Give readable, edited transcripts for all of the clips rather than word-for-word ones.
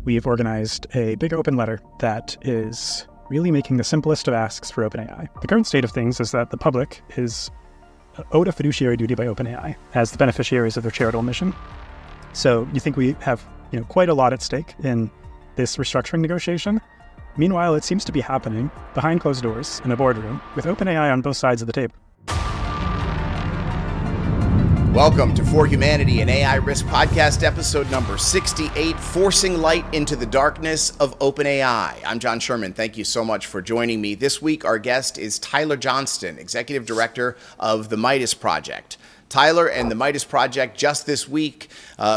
we've organized a big open letter that is really making the simplest of asks for OpenAI. The current state of things is that the public is owed a fiduciary duty by OpenAI as the beneficiaries of their charitable mission. So you think we have quite a lot at stake in this restructuring negotiation. Meanwhile, it seems to be happening behind closed doors in a boardroom with OpenAI on both sides of the table. Welcome to For Humanity, an AI Risk Podcast, episode number 68, Forcing Light into the Darkness of OpenAI. I'm John Sherman. Thank you so much for joining me. This week, our guest is Tyler Johnston, Executive Director of the Midas Project. Tyler and the Midas Project just this week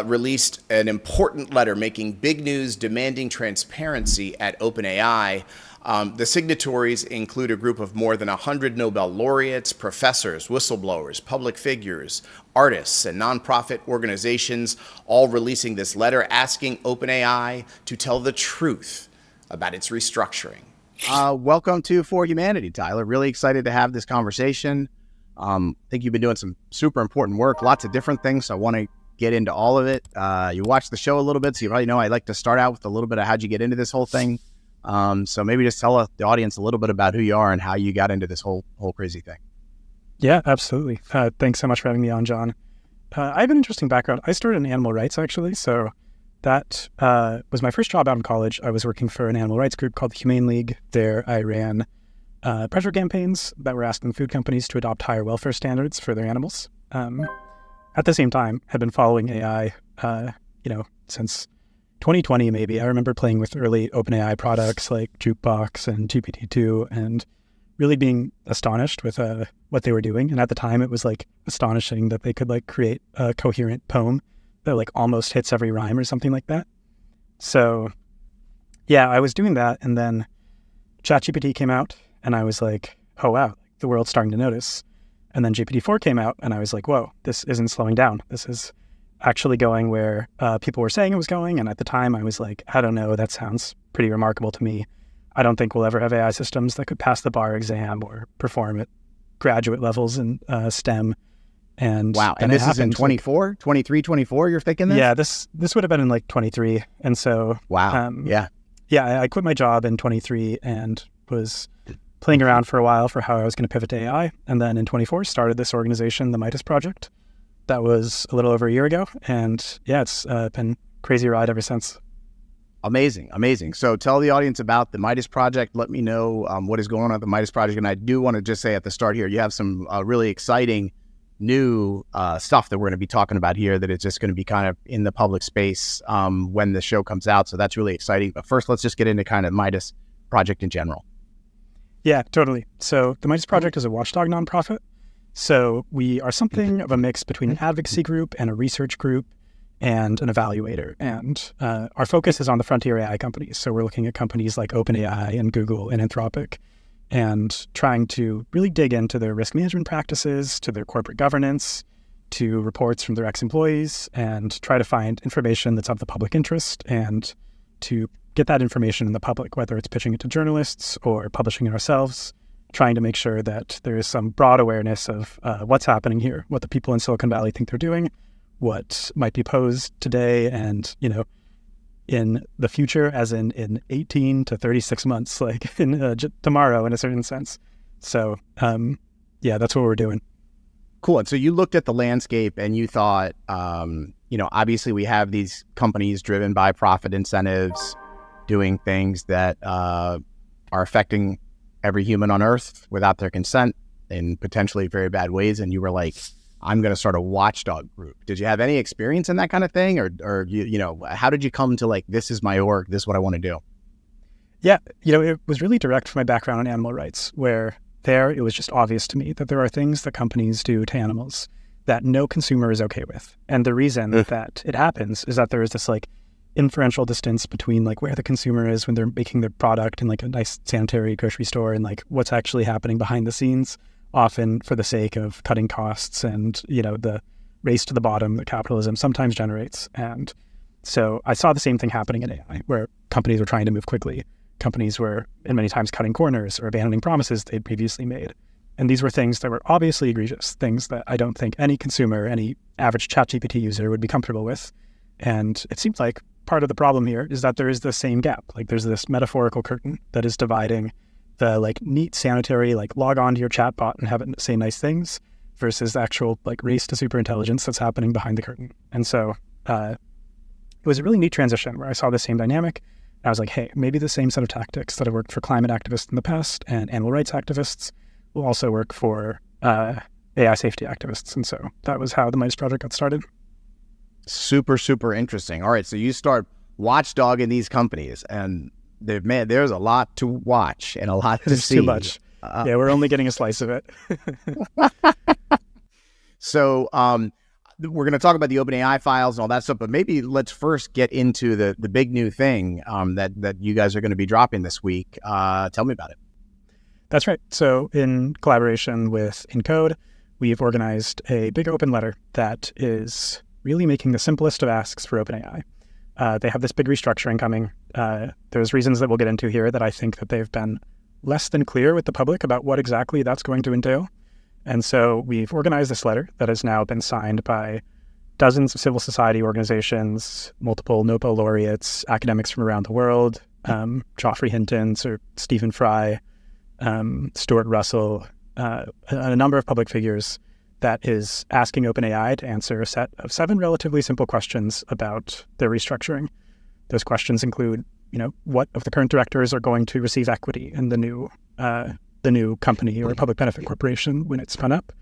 released an important letter making big news demanding transparency at OpenAI. The signatories include a group of more than 100 Nobel laureates, professors, whistleblowers, public figures, artists, and nonprofit organizations, all releasing this letter asking OpenAI to tell the truth about its restructuring. Welcome to For Humanity, Tyler. Really excited to have this conversation. I think you've been doing some super important work, lots of different things, so I want to get into all of it. You watched the show a little bit, so you probably know I like to start out with a little bit of how'd you get into this whole thing. So maybe just tell the audience a little bit about who you are and how you got into this whole crazy thing. Yeah, absolutely. Thanks so much for having me on, John. I have an interesting background. I started in animal rights, actually. So that was my first job out in college. I was working for an animal rights group called the Humane League. There I ran pressure campaigns that were asking food companies to adopt higher welfare standards for their animals. At the same time, I've been following AI, since 2020 maybe. I remember playing with early OpenAI products like Jukebox and GPT-2 and really being astonished with what they were doing. And at the time, it was astonishing that they could create a coherent poem that almost hits every rhyme or something like that. So yeah, I was doing that, and then ChatGPT came out, and I was like, oh wow, the world's starting to notice. And then GPT-4 came out, and I was like, whoa, this isn't slowing down. This is actually going where people were saying it was going. And at the time, I was like, I don't know, that sounds pretty remarkable to me. I don't think we'll ever have AI systems that could pass the bar exam or perform at graduate levels in STEM. And wow, and this is in 24, 23, 24, you're thinking this? Yeah, this would have been in 23. And so, wow, I quit my job in 23 and was playing around for a while for how I was going to pivot to AI. And then in 24, started this organization, the Midas Project. That was a little over a year ago. And yeah, it's been a crazy ride ever since. Amazing. So tell the audience about the Midas Project. Let me know what is going on at the Midas Project. And I do want to just say at the start here, you have some really exciting new stuff that we're going to be talking about here that is just going to be kind of in the public space when the show comes out. So that's really exciting. But first, let's just get into kind of Midas Project in general. Yeah, totally. So the Midas Project is a watchdog nonprofit. So we are something of a mix between an advocacy group and a research group and an evaluator. And our focus is on the frontier AI companies. So we're looking at companies like OpenAI and Google and Anthropic and trying to really dig into their risk management practices, to their corporate governance, to reports from their ex-employees, and try to find information that's of the public interest and to get that information in the public, whether it's pitching it to journalists or publishing it ourselves, trying to make sure that there is some broad awareness of what's happening here, what the people in Silicon Valley think they're doing, what might be posed today and, in the future, as in 18 to 36 months, in tomorrow in a certain sense. So, that's what we're doing. Cool. And so you looked at the landscape and you thought, obviously we have these companies driven by profit incentives, doing things that are affecting every human on Earth without their consent in potentially very bad ways. And you were like, I'm going to start a watchdog group. Did you have any experience in that kind of thing? Or how did you come to this is my org, this is what I want to do? Yeah, it was really direct from my background in animal rights, where it was just obvious to me that there are things that companies do to animals that no consumer is okay with. And the reason that it happens is that there is this inferential distance between where the consumer is when they're making their product in a nice sanitary grocery store and what's actually happening behind the scenes, often for the sake of cutting costs and the race to the bottom that capitalism sometimes generates. And so I saw the same thing happening in AI, where companies were trying to move quickly. Companies were in many times cutting corners or abandoning promises they'd previously made. And these were things that were obviously egregious, things that I don't think any consumer, any average ChatGPT user would be comfortable with. And it seems like part of the problem here is that there is the same gap. Like there's this metaphorical curtain that is dividing the like neat sanitary, like log on to your chatbot and have it say nice things versus the actual like race to superintelligence that's happening behind the curtain. And so it was a really neat transition where I saw the same dynamic. I was like, hey, maybe the same set of tactics that have worked for climate activists in the past and animal rights activists will also work for AI safety activists. And so that was how the Midas Project got started. Super, super interesting. All right, so you start watchdogging these companies, and there's a lot to watch and a lot to see. Too much. Yeah, we're only getting a slice of it. So we're going to talk about the OpenAI files and all that stuff, but maybe let's first get into the big new thing that you guys are going to be dropping this week. Tell me about it. That's right. So in collaboration with Encode, we've organized a big open letter that is really making the simplest of asks for OpenAI. They have this big restructuring coming. There's reasons that we'll get into here that I think that they've been less than clear with the public about what exactly that's going to entail. And so we've organized this letter that has now been signed by dozens of civil society organizations, multiple Nobel laureates, academics from around the world, Geoffrey Hinton, Sir Stephen Fry, Stuart Russell, a number of public figures that is asking OpenAI to answer a set of 7 relatively simple questions about their restructuring. Those questions include, what of the current directors are going to receive equity in the new company or public benefit corporation when it's spun up?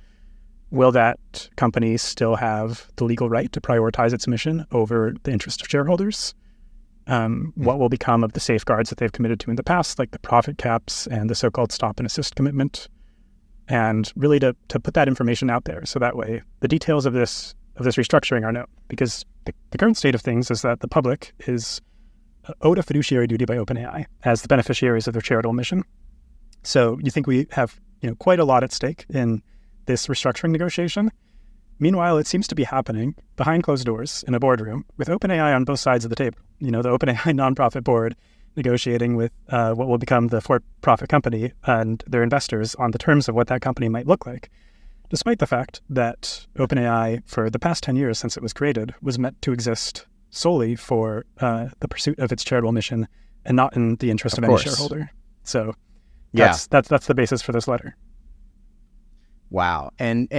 Will that company still have the legal right to prioritize its mission over the interest of shareholders? What will become of the safeguards that they've committed to in the past, like the profit caps and the so-called stop and assist commitment? And really to put that information out there so that way the details of this restructuring are known. Because the current state of things is that the public is owed a fiduciary duty by OpenAI as the beneficiaries of their charitable mission. So you think we have quite a lot at stake in this restructuring negotiation. Meanwhile, it seems to be happening behind closed doors in a boardroom with OpenAI on both sides of the table. The OpenAI nonprofit board negotiating with what will become the for-profit company and their investors on the terms of what that company might look like, despite the fact that OpenAI, for the past 10 years since it was created, was meant to exist solely for the pursuit of its charitable mission and not in the interest of any shareholder. So that's the basis for this letter. Wow. And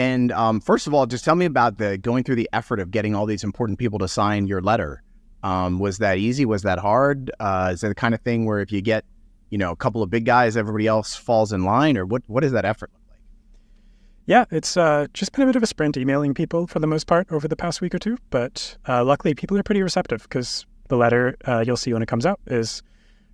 first of all, just tell me about going through the effort of getting all these important people to sign your letter. Was that easy? Was that hard? Is it the kind of thing where if you get, a couple of big guys, everybody else falls in line, or what does that effort look like? Yeah, it's just been a bit of a sprint emailing people for the most part over the past week or two. But luckily, people are pretty receptive because the letter you'll see when it comes out is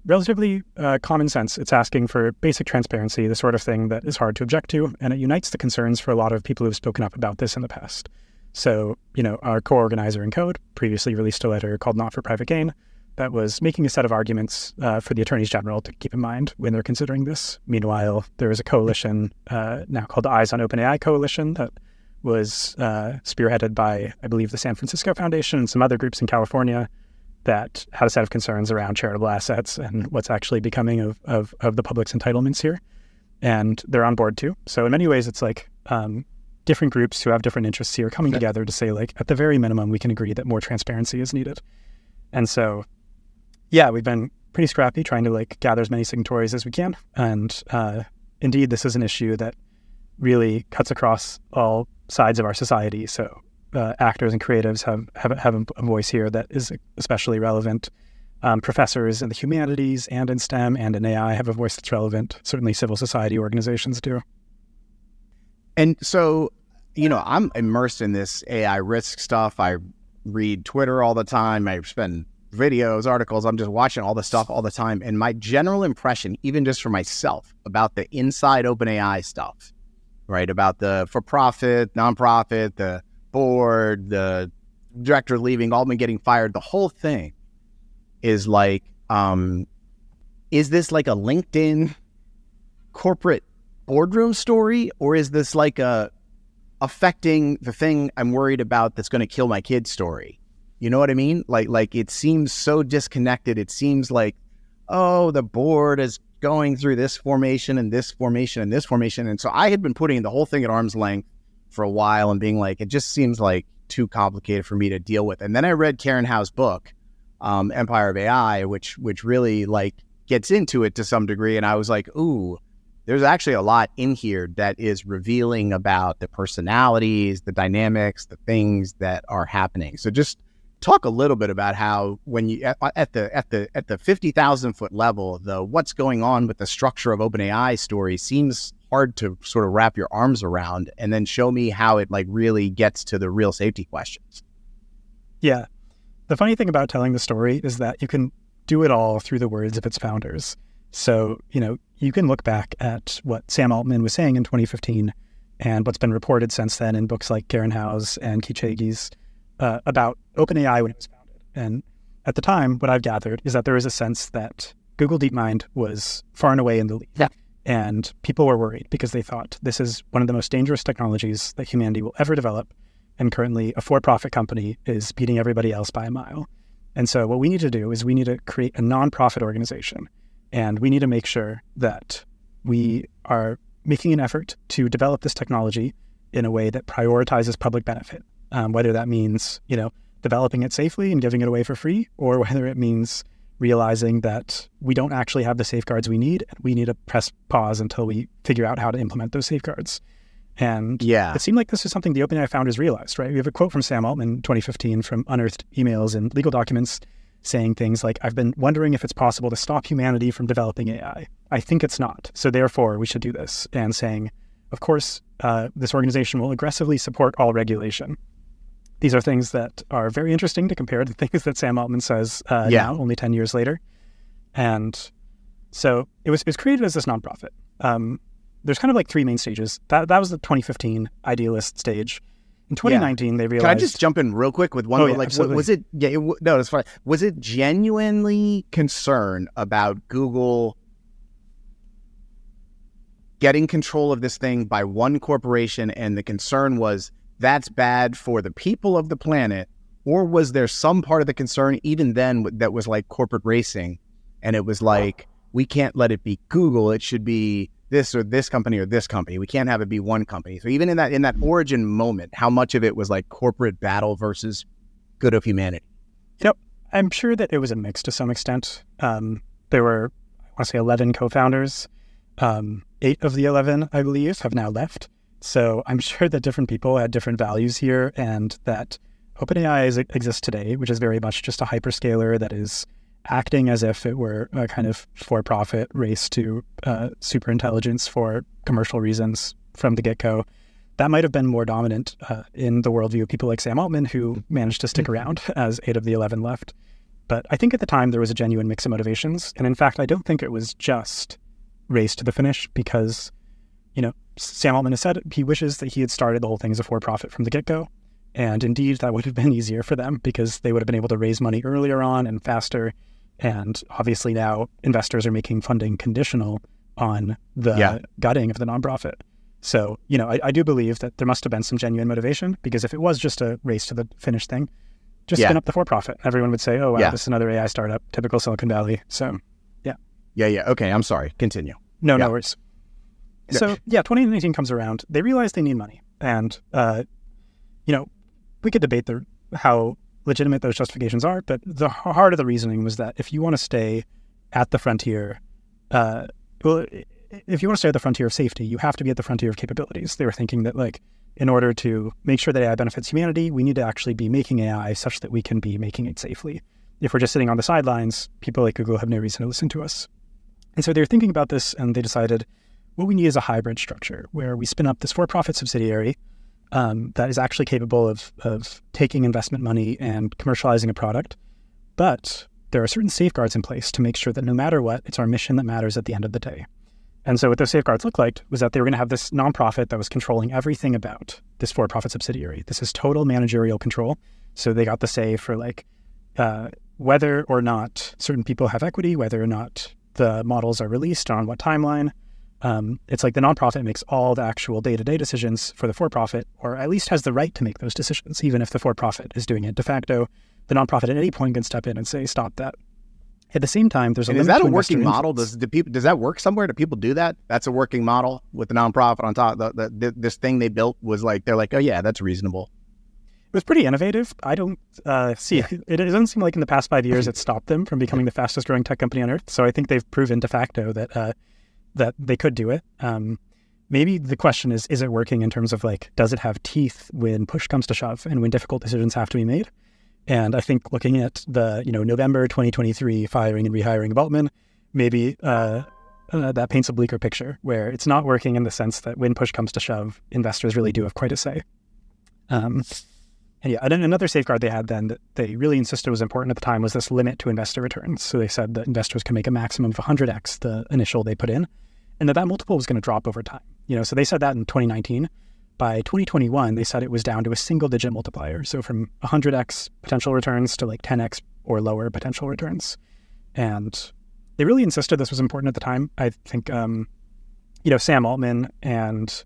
relatively common sense. It's asking for basic transparency, the sort of thing that is hard to object to, and it unites the concerns for a lot of people who've spoken up about this in the past. So, our co-organizer Encode previously released a letter called Not for Private Gain that was making a set of arguments for the attorneys general to keep in mind when they're considering this. Meanwhile, there is a coalition now called the Eyes on OpenAI Coalition that was spearheaded by, I believe, the San Francisco Foundation and some other groups in California that had a set of concerns around charitable assets and what's actually becoming of the public's entitlements here. And they're on board too. So in many ways, it's like different groups who have different interests here coming together to say, like, at the very minimum, we can agree that more transparency is needed. And so, yeah, we've been pretty scrappy trying to gather as many signatories as we can. And indeed, this is an issue that really cuts across all sides of our society. So actors and creatives have a voice here that is especially relevant. Professors in the humanities and in STEM and in AI have a voice that's relevant. Certainly civil society organizations do. And so, I'm immersed in this AI risk stuff. I read Twitter all the time. I spend videos, articles. I'm just watching all the stuff all the time. And my general impression, even just for myself, about the inside OpenAI stuff, right? About the for-profit, nonprofit, the board, the director leaving, Altman getting fired, the whole thing is like, is this like a LinkedIn corporate boardroom story, or is this like a affecting the thing I'm worried about that's going to kill my kid story? You know what I mean? Like it seems so disconnected. It seems like, oh, the board is going through this formation and this formation and this formation. And so I had been putting the whole thing at arm's length for a while and being like, it just seems like too complicated for me to deal with. And then I read Karen Howe's book, Empire of AI, which really like gets into it to some degree. And I was like, ooh, there's actually a lot in here that is revealing about the personalities, the dynamics, the things that are happening. So just talk a little bit about how when you at the 50,000 foot level, the what's going on with the structure of OpenAI story seems hard to sort of wrap your arms around, and then show me how it like really gets to the real safety questions. Yeah. The funny thing about telling the story is that you can do it all through the words of its founders. So, you can look back at what Sam Altman was saying in 2015 and what's been reported since then in books like Karen Howe's and Kichaigi's about OpenAI when it was founded. And at the time, what I've gathered is that there is a sense that Google DeepMind was far and away in the lead. Yeah. And people were worried because they thought this is one of the most dangerous technologies that humanity will ever develop. And currently a for-profit company is beating everybody else by a mile. And so what we need to do is we need to create a nonprofit organization. And we need to make sure that we are making an effort to develop this technology in a way that prioritizes public benefit, whether that means, developing it safely and giving it away for free, or whether it means realizing that we don't actually have the safeguards we need, and we need to press pause until we figure out how to implement those safeguards. And it seemed like this is something the OpenAI founders realized, right? We have a quote from Sam Altman in 2015 from unearthed emails and legal documents saying things like, "I've been wondering if it's possible to stop humanity from developing AI. I think it's not. So therefore, we should do this." And saying, of course, this organization will aggressively support all regulation. These are things that are very interesting to compare to things that Sam Altman says now, only 10 years later. And so it was created as this nonprofit. There's kind of like three main stages. That was the 2015 idealist stage. In 2019, they realized... Can I just jump in real quick with one? Was it... no, it's fine. Was it genuinely concern about Google getting control of this thing by one corporation, and the concern was that's bad for the people of the planet? Or was there some part of the concern even then that was like corporate racing, and it was like, we can't let it be Google, it should be this or this company or this company. We can't have it be one company. So even in that origin moment, how much of it was like corporate battle versus good of humanity? I'm sure that it was a mix to some extent. There were, I want to say, 11 co-founders. 8 of the 11, I believe, have now left. So I'm sure that different people had different values here, and that OpenAI exists today, which is very much just a hyperscaler that is acting as if it were a kind of for-profit race to superintelligence for commercial reasons from the get-go. That might have been more dominant in the worldview of people like Sam Altman, who managed to stick around as 8 of the 11 left. But I think at the time there was a genuine mix of motivations. And in fact, I don't think it was just race to the finish, because, Sam Altman has said he wishes that he had started the whole thing as a for-profit from the get-go. And indeed, that would have been easier for them because they would have been able to raise money earlier on and faster. And obviously now investors are making funding conditional on the gutting of the nonprofit. So, I do believe that there must have been some genuine motivation, because if it was just a race to the finish thing, just spin up the for-profit. Everyone would say, oh, wow, this is another AI startup, typical Silicon Valley. So, Yeah. Okay, I'm sorry. Continue. No worries. So, 2019 comes around. They realize they need money. And, we could debate how legitimate those justifications are, but the heart of the reasoning was that if you want to stay at the frontier, if you want to stay at the frontier of safety, you have to be at the frontier of capabilities. They were thinking that, like, in order to make sure that AI benefits humanity, we need to actually be making AI such that we can be making it safely. If we're just sitting on the sidelines, people like Google have no reason to listen to us. And so they were thinking about this, and they decided what we need is a hybrid structure where we spin up this for-profit subsidiary that is actually capable of taking investment money and commercializing a product. But there are certain safeguards in place to make sure that no matter what, it's our mission that matters at the end of the day. And so what those safeguards looked like was that they were going to have this nonprofit that was controlling everything about this for-profit subsidiary. This is total managerial control. So they got the say for whether or not certain people have equity, whether or not the models are released, on what timeline. It's like the nonprofit makes all the actual day-to-day decisions for the for-profit, or at least has the right to make those decisions, even if the for-profit is doing it de facto. The nonprofit at any point can step in and say, stop that. At the same time, there's a limit to investor influence. Is that a working model? Does that work somewhere? Do people do that? That's a working model with the nonprofit on top. This thing they built was like, they're like, oh yeah, that's reasonable. was pretty innovative. I don't see it doesn't seem like in the past 5 years it stopped them from becoming the fastest growing tech company on earth. So I think they've proven de facto that that they could do it. Maybe the question is it working in terms of like, does it have teeth when push comes to shove and when difficult decisions have to be made? And I think looking at the November 2023 firing and rehiring of Altman, maybe that paints a bleaker picture where it's not working in the sense that when push comes to shove, investors really do have quite a say. And another safeguard they had then that they really insisted was important at the time was this limit to investor returns. So they said that investors can make a maximum of 100x the initial they put in, and that multiple was going to drop over time. So they said that in 2019. By 2021, they said it was down to a single-digit multiplier. So from 100x potential returns to like 10x or lower potential returns. And they really insisted this was important at the time. I think, Sam Altman and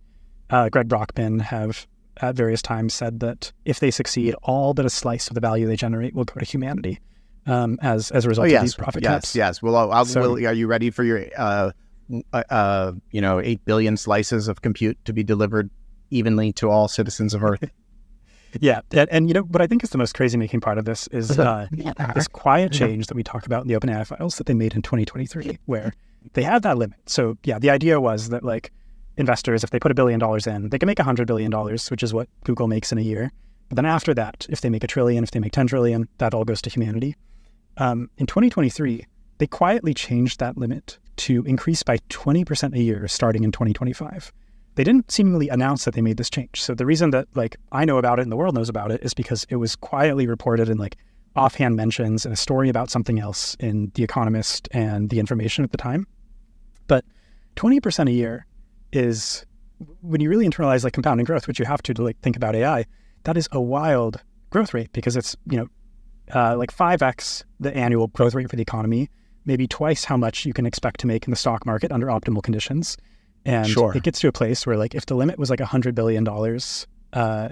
Greg Brockman have at various times said that if they succeed, all but a slice of the value they generate will go to humanity as a result of these profit caps. Yes. Well, are you ready for your 8 billion slices of compute to be delivered evenly to all citizens of Earth? Yeah. And what I think is the most crazy making part of this is this quiet change that we talk about in the OpenAI files that they made in 2023, where they had that limit. So yeah, the idea was that like investors, if they put $1 billion in, they can make $100 billion, which is what Google makes in a year. But then after that, if they make $1 trillion, if they make $10 trillion, that all goes to humanity. In 2023, they quietly changed that limit to increase by 20% a year starting in 2025. They didn't seemingly announce that they made this change. So the reason that like I know about it and the world knows about it is because it was quietly reported in like offhand mentions in a story about something else in The Economist and The Information at the time. But 20% a year is, when you really internalize like compounding growth, which you have to like think about AI, that is a wild growth rate because it's, like 5x the annual growth rate for the economy, maybe twice how much you can expect to make in the stock market under optimal conditions. And it gets to a place where like if the limit was like $100 billion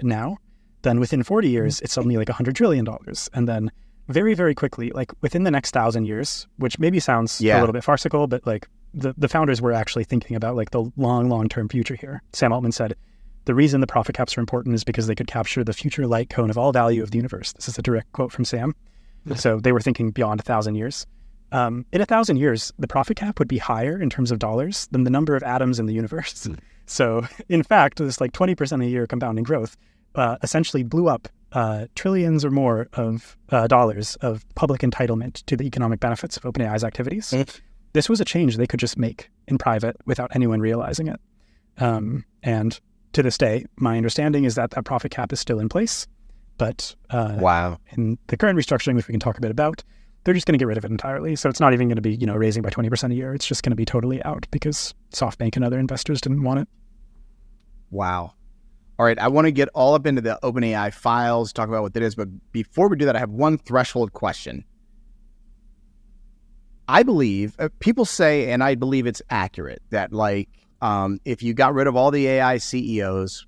now, then within 40 years, it's suddenly like $100 trillion. And then very, very quickly, like within the next 1,000 years, which maybe sounds a little bit farcical, but like the founders were actually thinking about like the long-term future here. Sam Altman said, the reason the profit caps are important is because they could capture the future light cone of all value of the universe. This is a direct quote from Sam. So they were thinking beyond 1,000 years. In 1,000 years, the profit cap would be higher in terms of dollars than the number of atoms in the universe. So in fact, this like 20% a year compounding growth essentially blew up trillions or more of dollars of public entitlement to the economic benefits of OpenAI's activities. This was a change they could just make in private without anyone realizing it. And to this day, my understanding is that profit cap is still in place. But in the current restructuring, which we can talk a bit about, they're just going to get rid of it entirely. So it's not even going to be, raising by 20% a year. It's just going to be totally out because SoftBank and other investors didn't want it. Wow. All right. I want to get all up into the OpenAI files, talk about what that is. But before we do that, I have one threshold question. I believe, people say, and I believe it's accurate, that like if you got rid of all the AI CEOs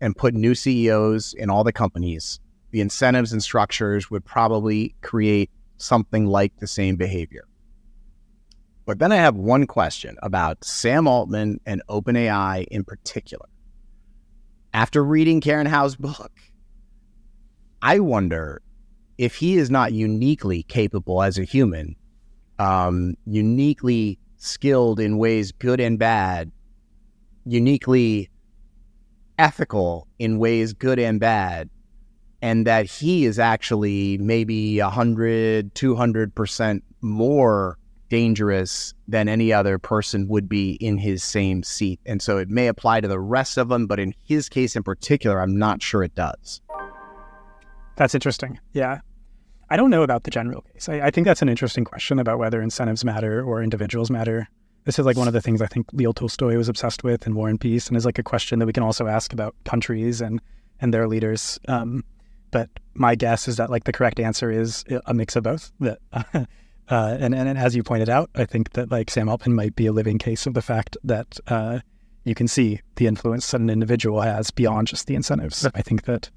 and put new CEOs in all the companies, the incentives and structures would probably create something like the same behavior. But then I have one question about Sam Altman and OpenAI in particular. After reading Karen Howe's book, I wonder if he is not uniquely capable as a human, uniquely skilled in ways good and bad, uniquely ethical in ways good and bad, and that he is actually maybe 100, 200% more dangerous than any other person would be in his same seat. And so it may apply to the rest of them, but in his case in particular, I'm not sure it does. That's interesting. Yeah. I don't know about the general case. I think that's an interesting question about whether incentives matter or individuals matter. This is like one of the things I think Leo Tolstoy was obsessed with in War and Peace, and is like a question that we can also ask about countries and their leaders. But my guess is that like the correct answer is a mix of both. That and as you pointed out, I think that like Sam Altman might be a living case of the fact that you can see the influence that an individual has beyond just the incentives. I think that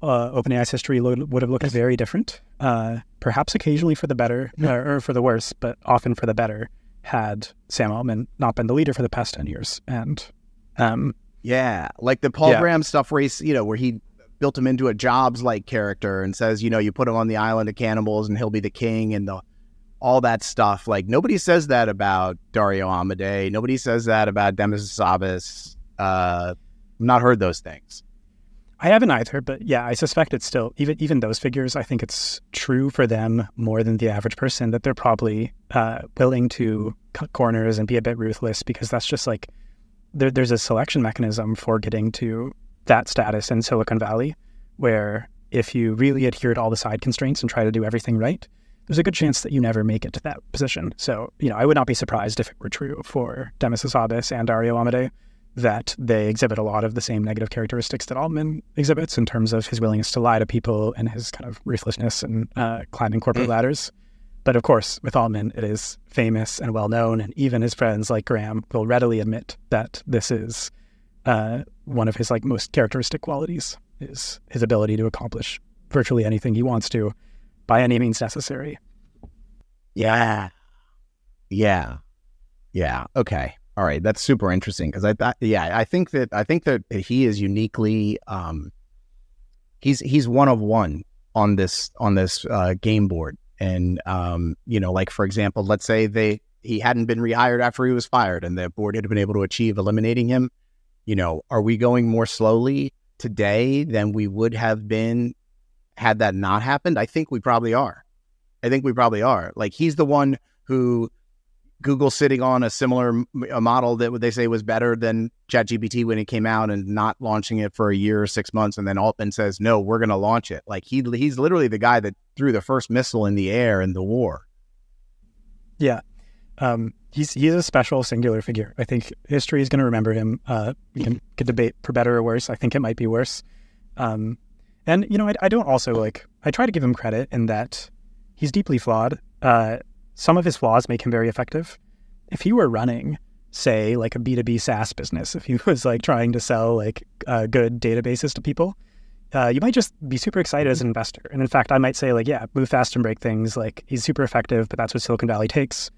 OpenAI's history would have looked very different, perhaps occasionally for the better or for the worse, but often for the better had Sam Altman not been the leader for the past 10 years. And like the Paul Graham stuff race, where he built him into a Jobs-like character and says, you put him on the island of cannibals and he'll be the king and all that stuff. Like, nobody says that about Dario Amodei. Nobody says that about Demis Hassabis. Not heard those things. I haven't either, but yeah, I suspect it's still, even those figures, I think it's true for them more than the average person that they're probably willing to cut corners and be a bit ruthless, because that's just like, there's a selection mechanism for getting to that status in Silicon Valley, where if you really adhere to all the side constraints and try to do everything right, there's a good chance that you never make it to that position. So, I would not be surprised if it were true for Demis Hassabis and Dario Amodei that they exhibit a lot of the same negative characteristics that Altman exhibits in terms of his willingness to lie to people and his kind of ruthlessness and climbing corporate ladders. But of course, with Altman, it is famous and well known, and even his friends like Graham will readily admit that this is one of his most characteristic qualities, is his ability to accomplish virtually anything he wants to by any means necessary. Yeah. Okay. All right, that's super interesting, because I think that he is uniquely he's one of one on this game board, and for example, let's say he hadn't been rehired after he was fired, and the board had been able to achieve eliminating him. Are we going more slowly today than we would have been had that not happened? I think we probably are. Like, he's the one who Google sitting on a similar model that they say was better than ChatGPT when it came out, and not launching it for a year or 6 months. And then Altman says, no, we're going to launch it. Like, he's literally the guy that threw the first missile in the air in the war. Yeah. He's a special singular figure. I think history is going to remember him. We can debate for better or worse. I think it might be worse. And, I don't also I try to give him credit in that he's deeply flawed. Some of his flaws make him very effective. If he were running, say, a B2B SaaS business, if he was trying to sell good databases to people, you might just be super excited as an investor. And in fact, I might say move fast and break things. He's super effective, but that's what Silicon Valley takes.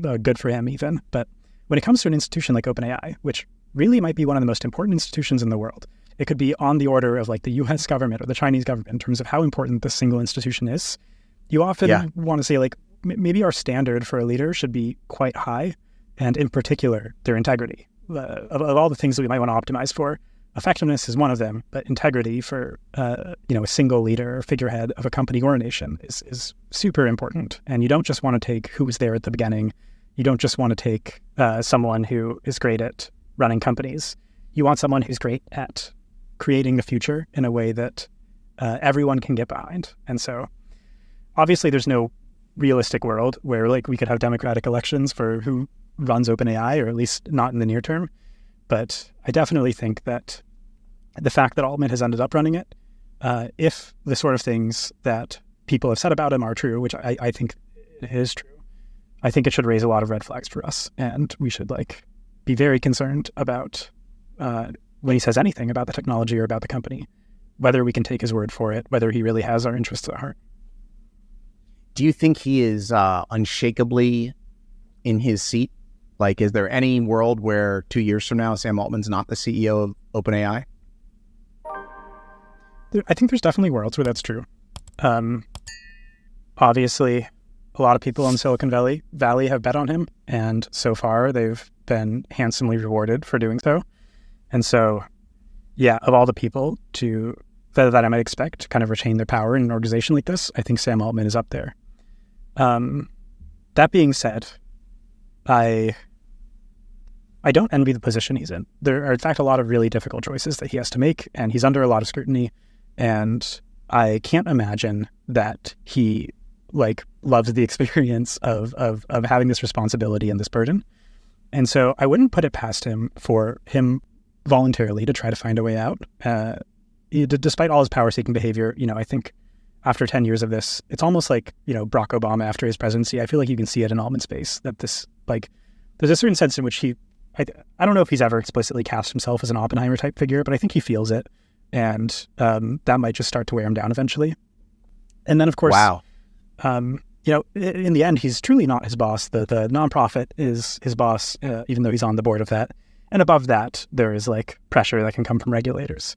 Good for him even. But when it comes to an institution like OpenAI, which really might be one of the most important institutions in the world, it could be on the order of the US government or the Chinese government in terms of how important this single institution is. You often want to say maybe our standard for a leader should be quite high, and in particular, their integrity. Of all the things that we might want to optimize for, effectiveness is one of them, but integrity for a single leader or figurehead of a company or a nation is super important. And you don't just want to take who was there at the beginning. You don't just want to take someone who is great at running companies. You want someone who's great at creating the future in a way that everyone can get behind. And so obviously there's no realistic world where we could have democratic elections for who runs OpenAI, or at least not in the near term. But I definitely think that the fact that Altman has ended up running it, if the sort of things that people have said about him are true, which I think it is true, I think it should raise a lot of red flags for us. And we should be very concerned about when he says anything about the technology or about the company, whether we can take his word for it, whether he really has our interests at heart. Do you think he is unshakably in his seat? Is there any world where 2 years from now, Sam Altman's not the CEO of OpenAI? I think there's definitely worlds where that's true. Obviously, a lot of people in Silicon Valley have bet on him, and so far they've been handsomely rewarded for doing so. And so, of all the people that I might expect to kind of retain their power in an organization like this, I think Sam Altman is up there. That being said, I don't envy the position he's in. There are, in fact, a lot of really difficult choices that he has to make, and he's under a lot of scrutiny. And I can't imagine that he loves the experience of having this responsibility and this burden. And so I wouldn't put it past him for him voluntarily to try to find a way out. Despite all his power-seeking behavior, I think after 10 years of this, it's almost like, Barack Obama after his presidency. I feel like you can see it in Altman's face that this, there's a certain sense in which I don't know if he's ever explicitly cast himself as an Oppenheimer type figure, but I think he feels it. And that might just start to wear him down eventually. And then, of course, in the end, he's truly not his boss. The nonprofit is his boss, even though he's on the board of that. And above that, there is pressure that can come from regulators.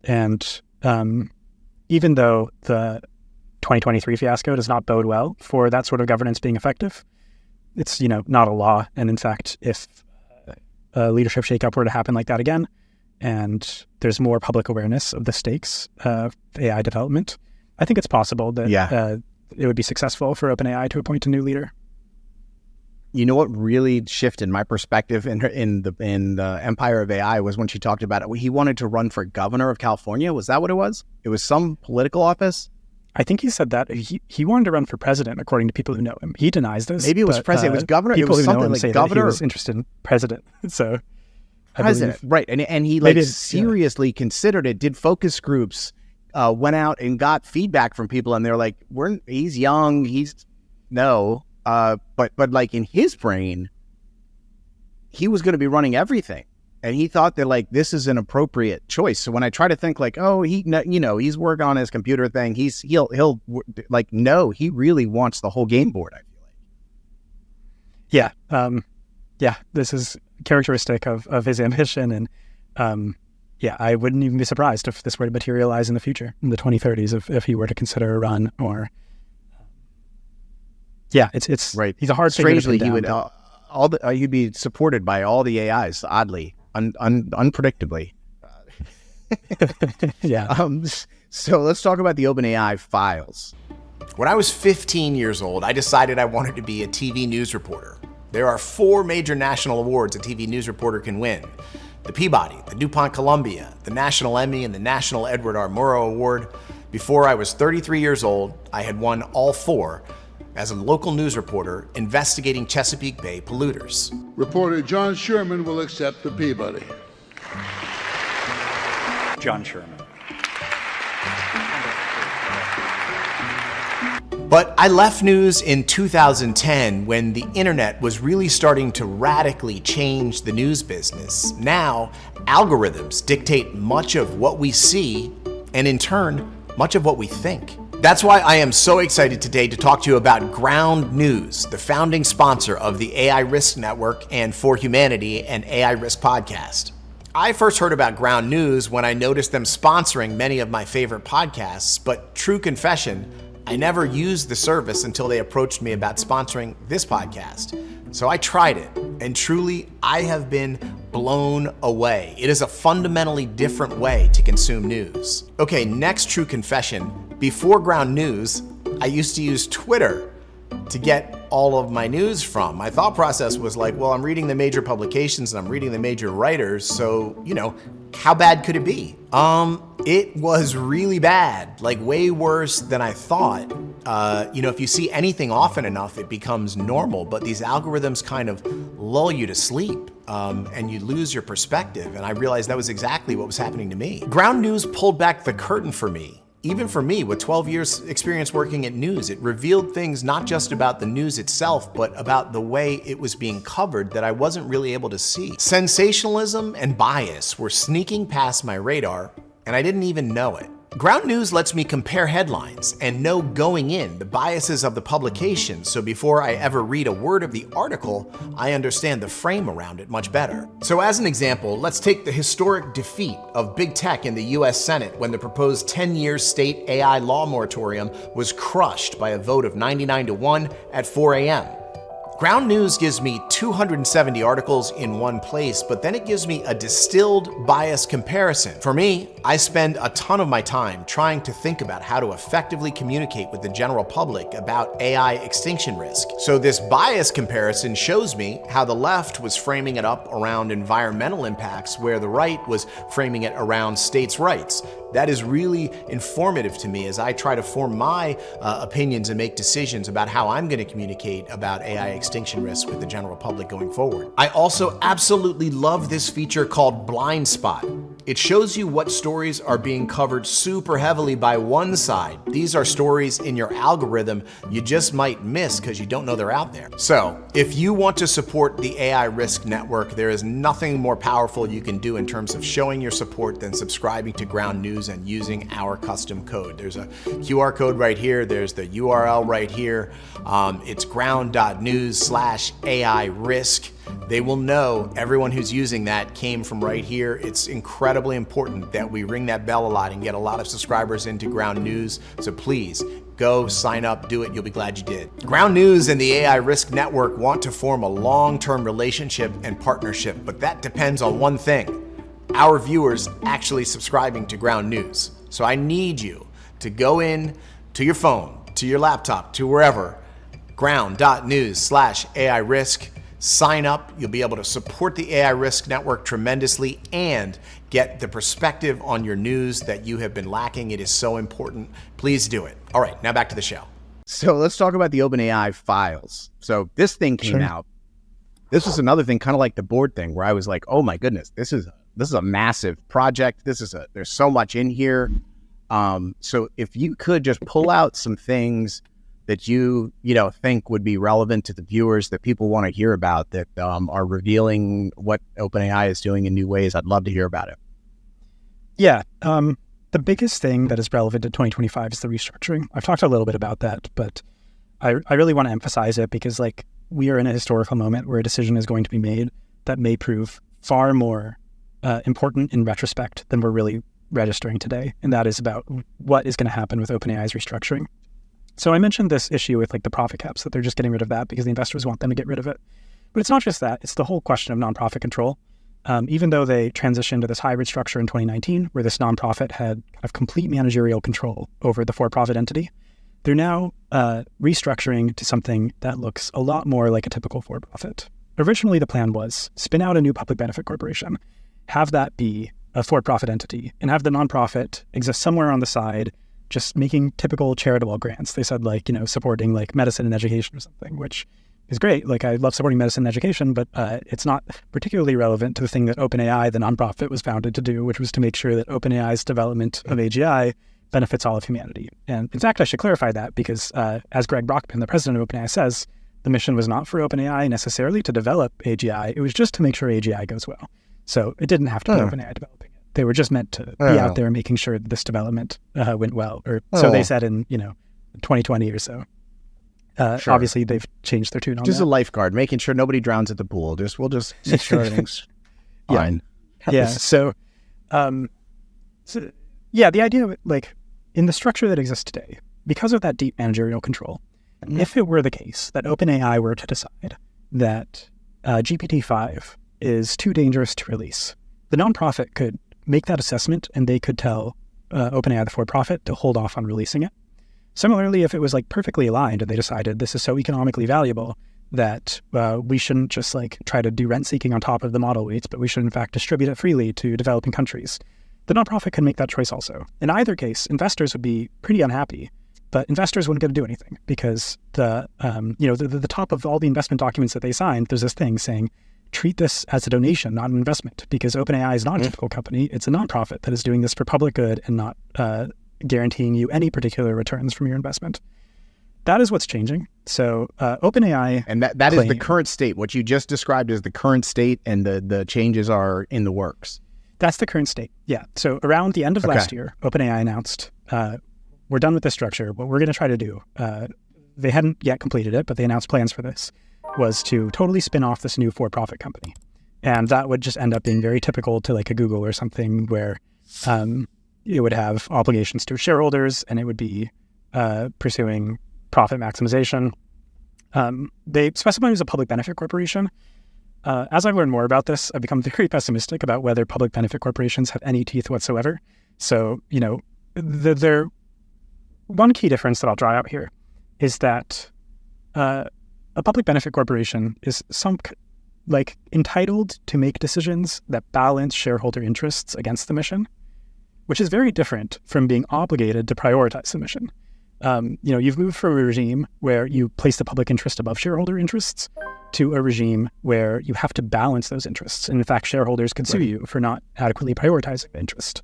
And even though the 2023 fiasco does not bode well for that sort of governance being effective, it's, not a law. And in fact, if a leadership shakeup were to happen like that again, and there's more public awareness of the stakes of AI development, I think it's possible that it would be successful for OpenAI to appoint a new leader. You know what really shifted my perspective in the empire of AI was when she talked about it. He wanted to run for governor of California. Was that what it was? It was some political office? I think he said that he wanted to run for president, according to people who know him. He denies this. Maybe it was president. It was governor. People it was who know something him like say governor. that he was interested in president. So president, right? And he seriously considered it. Did focus groups, went out and got feedback from people, and they're like, he's young. But like in his brain, he was going to be running everything. And he thought that like, this is an appropriate choice. So when I try to think like, he's working on his computer thing, he'll like, no, he really wants the whole game board, I feel like. Yeah. This is characteristic of his ambition. And I wouldn't even be surprised if this were to materialize in the future, in the 2030s, if he were to consider a run or... Yeah, it's right. He's a hard figure to pin down. Strangely, he'd be supported by all the AIs, oddly, unpredictably. Yeah. So let's talk about the OpenAI files. When I was 15 years old, I decided I wanted to be a TV news reporter. There are 4 major national awards a TV news reporter can win: the Peabody, the DuPont Columbia, the National Emmy, and the National Edward R. Murrow Award. Before I was 33 years old, I had won all 4. As a local news reporter investigating Chesapeake Bay polluters. Reporter John Sherman will accept the Peabody. John Sherman. But I left news in 2010 when the internet was really starting to radically change the news business. Now, algorithms dictate much of what we see, and in turn, much of what we think. That's why I am so excited today to talk to you about Ground News, the founding sponsor of the AI Risk Network and For Humanity, an AI Risk podcast. I first heard about Ground News when I noticed them sponsoring many of my favorite podcasts, but true confession, I never used the service until they approached me about sponsoring this podcast. So I tried it, and truly, I have been blown away. It is a fundamentally different way to consume news. Okay, next true confession. Before Ground News, I used to use Twitter to get all of my news from. My thought process was like, well, I'm reading the major publications and I'm reading the major writers, so, how bad could it be? It was really bad, like way worse than I thought. If you see anything often enough, it becomes normal, but these algorithms kind of lull you to sleep, and you lose your perspective. And I realized that was exactly what was happening to me. Ground News pulled back the curtain for me. Even for me, with 12 years experience working at news, it revealed things not just about the news itself, but about the way it was being covered that I wasn't really able to see. Sensationalism and bias were sneaking past my radar, and I didn't even know it. Ground News lets me compare headlines and know going in the biases of the publication, so before I ever read a word of the article, I understand the frame around it much better. So as an example, let's take the historic defeat of big tech in the US Senate when the proposed 10-year state AI law moratorium was crushed by a vote of 99-1 at 4 a.m. Ground News gives me 270 articles in one place, but then it gives me a distilled bias comparison. For me, I spend a ton of my time trying to think about how to effectively communicate with the general public about AI extinction risk. So this bias comparison shows me how the left was framing it up around environmental impacts, where the right was framing it around states' rights. That is really informative to me as I try to form my opinions and make decisions about how I'm going to communicate about AI extinction risk with the general public going forward. I also absolutely love this feature called Blind Spot. It shows you what stories are being covered super heavily by one side. These are stories in your algorithm you just might miss because you don't know they're out there. So, if you want to support the AI Risk Network, there is nothing more powerful you can do in terms of showing your support than subscribing to Ground News and using our custom code. There's a QR code right here. There's the URL right here. It's ground.news/AI risk. they will know everyone who's using that came from right here. It's incredibly important that we ring that bell a lot and get a lot of subscribers into Ground News. So please go sign up, do it. You'll be glad you did. Ground News and the AI Risk Network want to form a long-term relationship and partnership, but that depends on one thing: our viewers actually subscribing to Ground News. So I need you to go in to your phone, to your laptop, to wherever, ground.news/AI risk. Sign up. You'll be able to support the AI Risk Network tremendously and get the perspective on your news that you have been lacking. It is so important. Please do it. All right, now back to the show. So let's talk about the OpenAI files. So this thing came out. This was another thing, kind of like the board thing, where I was like, oh my goodness, this is a massive project. There's so much in here. So if you could just pull out some things that you think would be relevant to the viewers, that people want to hear about, that are revealing what OpenAI is doing in new ways, I'd love to hear about it. Yeah. The biggest thing that is relevant to 2025 is the restructuring. I've talked a little bit about that, but I really want to emphasize it because we are in a historical moment where a decision is going to be made that may prove far more important in retrospect than we're really registering today. And that is about what is going to happen with OpenAI's restructuring. So I mentioned this issue with the profit caps, that they're just getting rid of that because the investors want them to get rid of it. But it's not just that, it's the whole question of nonprofit control. Even though they transitioned to this hybrid structure in 2019, where this nonprofit had kind of complete managerial control over the for-profit entity, they're now restructuring to something that looks a lot more like a typical for-profit. Originally, the plan was spin out a new public benefit corporation, have that be a for-profit entity, and have the nonprofit exist somewhere on the side, just making typical charitable grants. They said supporting medicine and education or something, which is great. I love supporting medicine and education, but it's not particularly relevant to the thing that OpenAI, the nonprofit, was founded to do, which was to make sure that OpenAI's development of AGI benefits all of humanity. And in fact, I should clarify that because as Greg Brockman, the president of OpenAI, says, the mission was not for OpenAI necessarily to develop AGI. It was just to make sure AGI goes well. So it didn't have to be OpenAI developing it. They were just meant to be out there making sure that this development went well. Or so they said in 2020 or so. Sure. Obviously, they've changed their tune on just that. A lifeguard, making sure nobody drowns at the pool. We'll just make sure everything's fine. Yeah. So, the idea of in the structure that exists today, because of that deep managerial control, if it were the case that OpenAI were to decide that GPT-5 is too dangerous to release, the nonprofit could make that assessment and they could tell OpenAI, the for-profit, to hold off on releasing it. Similarly, if it was perfectly aligned and they decided this is so economically valuable that we shouldn't just try to do rent seeking on top of the model weights, but we should in fact distribute it freely to developing countries, the nonprofit can make that choice also. In either case, investors would be pretty unhappy, but investors wouldn't get to do anything because the top of all the investment documents that they signed, there's this thing saying, treat this as a donation, not an investment, because OpenAI is not a typical company. It's a nonprofit that is doing this for public good and not guaranteeing you any particular returns from your investment. That is what's changing. So OpenAI... And that is the current state. What you just described is the current state, and the changes are in the works. That's the current state, yeah. So around the end of last year, OpenAI announced, we're done with this structure. What we're going to try to do, they hadn't yet completed it, but they announced plans for this, was to totally spin off this new for-profit company. And that would just end up being very typical to a Google or something where it would have obligations to shareholders and it would be pursuing profit maximization. They specify it as a public benefit corporation. As I've learned more about this, I've become very pessimistic about whether public benefit corporations have any teeth whatsoever. So, one key difference that I'll draw out here is that a public benefit corporation is entitled to make decisions that balance shareholder interests against the mission, which is very different from being obligated to prioritize the mission. You've moved from a regime where you place the public interest above shareholder interests to a regime where you have to balance those interests. And in fact, shareholders can sue you for not adequately prioritizing the interest.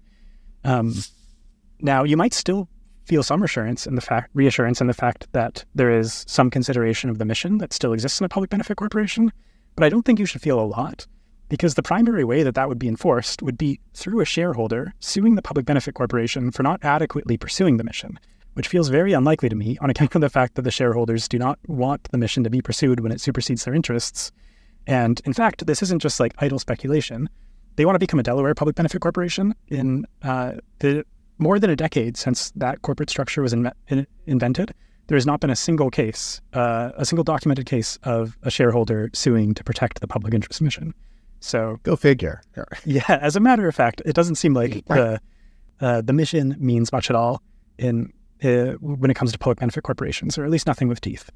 Now, you might still feel some reassurance in the fact that there is some consideration of the mission that still exists in a public benefit corporation, but I don't think you should feel a lot, because the primary way that would be enforced would be through a shareholder suing the public benefit corporation for not adequately pursuing the mission, which feels very unlikely to me on account of the fact that the shareholders do not want the mission to be pursued when it supersedes their interests. And in fact, this isn't just like idle speculation. They want to become a Delaware public benefit corporation in the more than a decade since that corporate structure was invented. There has not been a single case, a single documented case of a shareholder suing to protect the public interest mission. So go figure. Yeah, as a matter of fact, it doesn't seem like the mission means much at all when it comes to public benefit corporations, or at least nothing with teeth.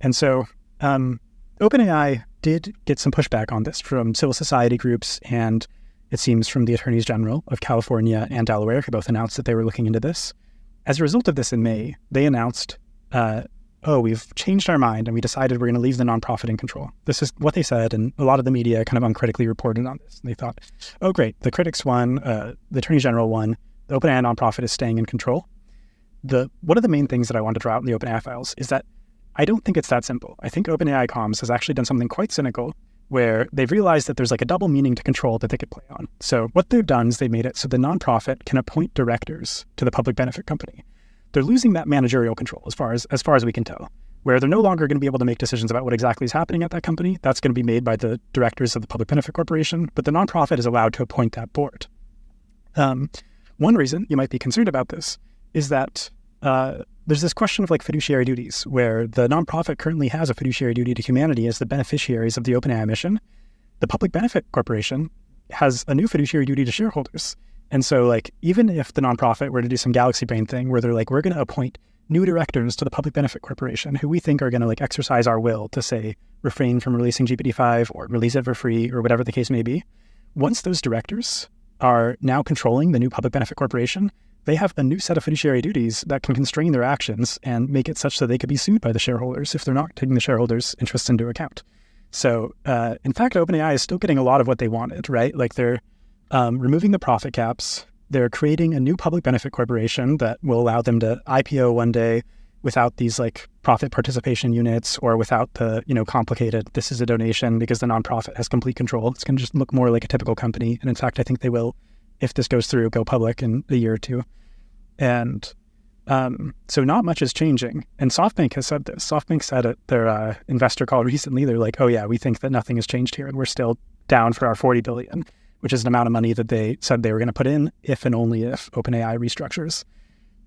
And so OpenAI did get some pushback on this from civil society groups, and it seems from the attorneys general of California and Delaware, who both announced that they were looking into this. As a result of this in May, they announced, we've changed our mind and we decided we're going to leave the nonprofit in control. This is what they said, and a lot of the media kind of uncritically reported on this. And they thought, oh great, the critics won, the attorney general won, the OpenAI nonprofit is staying in control. One of the main things that I want to draw out in the OpenAI files is that I don't think it's that simple. I think OpenAI Comms has actually done something quite cynical, where they've realized that there's like a double meaning to control that they could play on. So what they've done is they made it so the nonprofit can appoint directors to the public benefit company. They're losing that managerial control as far as we can tell, where they're no longer going to be able to make decisions about what exactly is happening at that company. That's going to be made by the directors of the public benefit corporation, but the nonprofit is allowed to appoint that board. One reason you might be concerned about this is that there's this question of like fiduciary duties, where the nonprofit currently has a fiduciary duty to humanity as the beneficiaries of the OpenAI mission. The public benefit corporation has a new fiduciary duty to shareholders. And so like, even if the nonprofit were to do some galaxy brain thing where they're like, we're going to appoint new directors to the public benefit corporation who we think are going to like exercise our will to say, refrain from releasing GPT-5 or release it for free or whatever the case may be. Once those directors are now controlling the new public benefit corporation, they have a new set of fiduciary duties that can constrain their actions and make it such that they could be sued by the shareholders if they're not taking the shareholders' interests into account. So in fact, OpenAI is still getting a lot of what they wanted, right? Like they're removing the profit caps. They're creating a new public benefit corporation that will allow them to IPO one day without these like profit participation units or without the, complicated, this is a donation, because the nonprofit has complete control. It's going to just look more like a typical company. And in fact, I think they will, if this goes through, go public in a year or two. And so not much is changing. And SoftBank has said this. SoftBank said at their investor call recently, they're like, oh yeah, we think that nothing has changed here and we're still down for our $40 billion, which is an amount of money that they said they were going to put in if and only if OpenAI restructures.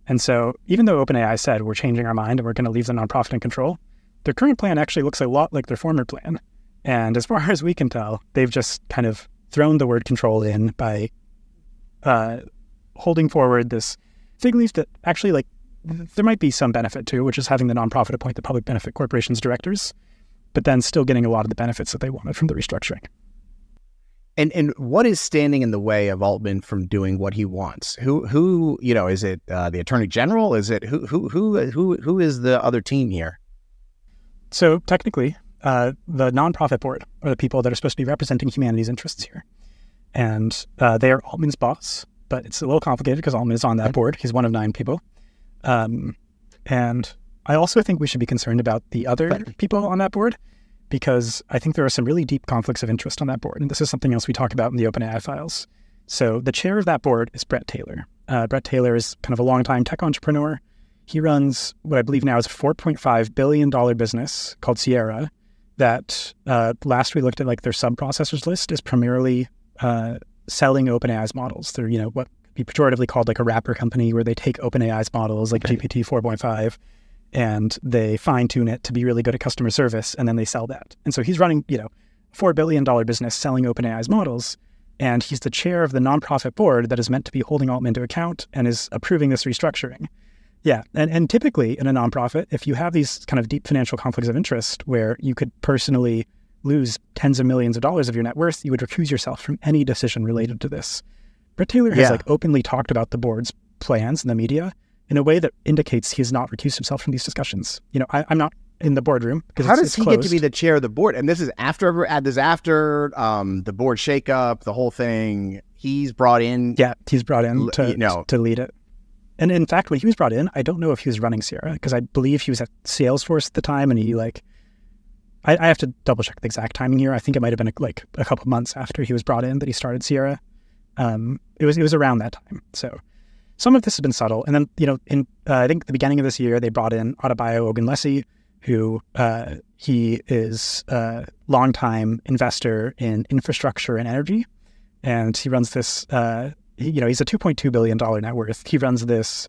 And so even though OpenAI said we're changing our mind and we're going to leave the nonprofit in control, their current plan actually looks a lot like their former plan. And as far as we can tell, they've just kind of thrown the word control in by holding forward this fig leaf that actually, like, there might be some benefit to, which is having the nonprofit appoint the public benefit corporation's directors, but then still getting a lot of the benefits that they wanted from the restructuring. And what is standing in the way of Altman from doing what he wants? Who is it the attorney general? Is it who is the other team here? So technically, the nonprofit board are the people that are supposed to be representing humanity's interests here. And they are Altman's boss, but it's a little complicated because Altman is on that board. He's one of 9 people. And I also think we should be concerned about the other people on that board, because I think there are some really deep conflicts of interest on that board. And this is something else we talk about in the OpenAI files. So the chair of that board is Brett Taylor. Brett Taylor is kind of a longtime tech entrepreneur. He runs what I believe now is a $4.5 billion business called Sierra that last we looked at, like, their sub-processors list is primarily selling OpenAI's models. They're, what could be pejoratively called like a wrapper company, where they take OpenAI's models like GPT 4.5 and they fine tune it to be really good at customer service, and then they sell that. And so he's running, $4 billion business selling OpenAI's models, and he's the chair of the nonprofit board that is meant to be holding Altman to account and is approving this restructuring. Yeah, and typically in a nonprofit, if you have these kind of deep financial conflicts of interest where you could personally lose tens of millions of dollars of your net worth, you would recuse yourself from any decision related to this. Brett Taylor has openly talked about the board's plans in the media in a way that indicates he has not recused himself from these discussions. I'm not in the boardroom because how does he closed. Get to be the chair of the board? And this is after the board shakeup, the whole thing. He's brought in. Yeah, he's brought in to lead it. And in fact, when he was brought in, I don't know if he was running Sierra, because I believe he was at Salesforce at the time, and he I have to double check the exact timing here. I think it might have been a couple months after he was brought in that he started Sierra. It was around that time. So some of this has been subtle. And then, in I think the beginning of this year, they brought in Adebayo Ogunlesi, who he is a longtime investor in infrastructure and energy. And he runs this, he's a $2.2 billion net worth. He runs this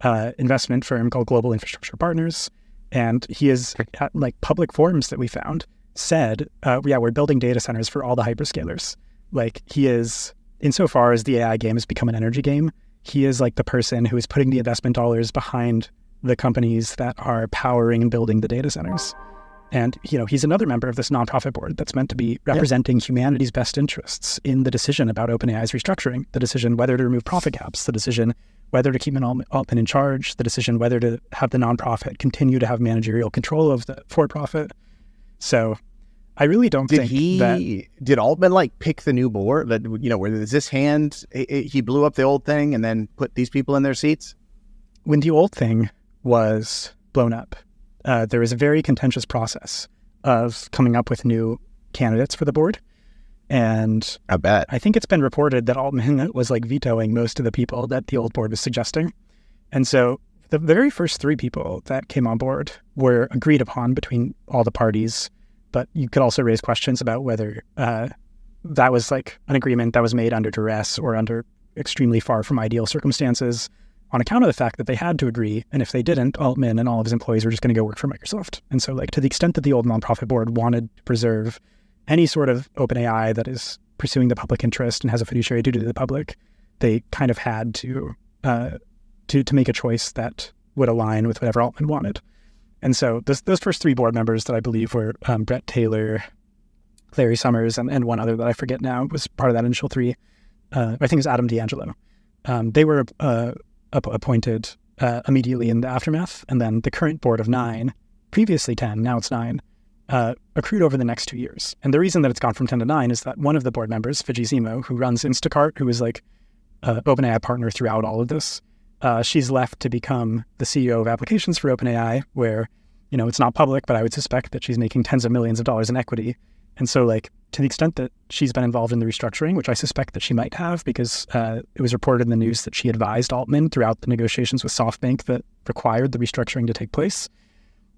investment firm called Global Infrastructure Partners. And he is at like public forums that we found said, we're building data centers for all the hyperscalers. Like he is, insofar as the AI game has become an energy game, he is like the person who is putting the investment dollars behind the companies that are powering and building the data centers. And, he's another member of this nonprofit board that's meant to be representing humanity's best interests in the decision about OpenAI's restructuring, the decision whether to remove profit caps, the decision whether to keep Altman in charge, the decision whether to have the nonprofit continue to have managerial control of the for-profit. So I really don't think Did Altman pick the new board? That where is this hand? He blew up the old thing and then put these people in their seats? When the old thing was blown up, there was a very contentious process of coming up with new candidates for the board. And I bet. I think it's been reported that Altman was vetoing most of the people that the old board was suggesting. And so the very first 3 people that came on board were agreed upon between all the parties. But you could also raise questions about whether that was an agreement that was made under duress or under extremely far from ideal circumstances on account of the fact that they had to agree. And if they didn't, Altman and all of his employees were just going to go work for Microsoft. And so to the extent that the old nonprofit board wanted to preserve any sort of OpenAI that is pursuing the public interest and has a fiduciary duty to the public, they kind of had to make a choice that would align with whatever Altman wanted. And so those first 3 board members that I believe were Brett Taylor, Larry Summers, and one other that I forget now was part of that initial 3. I think it was Adam D'Angelo. They were appointed immediately in the aftermath. And then the current board of 9, previously 10, now it's 9, accrued over the next 2 years. And the reason that it's gone from 10 to 9 is that one of the board members, Fidji Zemo, who runs Instacart, who is OpenAI partner throughout all of this, she's left to become the CEO of applications for OpenAI, where, it's not public, but I would suspect that she's making tens of millions of dollars in equity. And so to the extent that she's been involved in the restructuring, which I suspect that she might have because it was reported in the news that she advised Altman throughout the negotiations with SoftBank that required the restructuring to take place,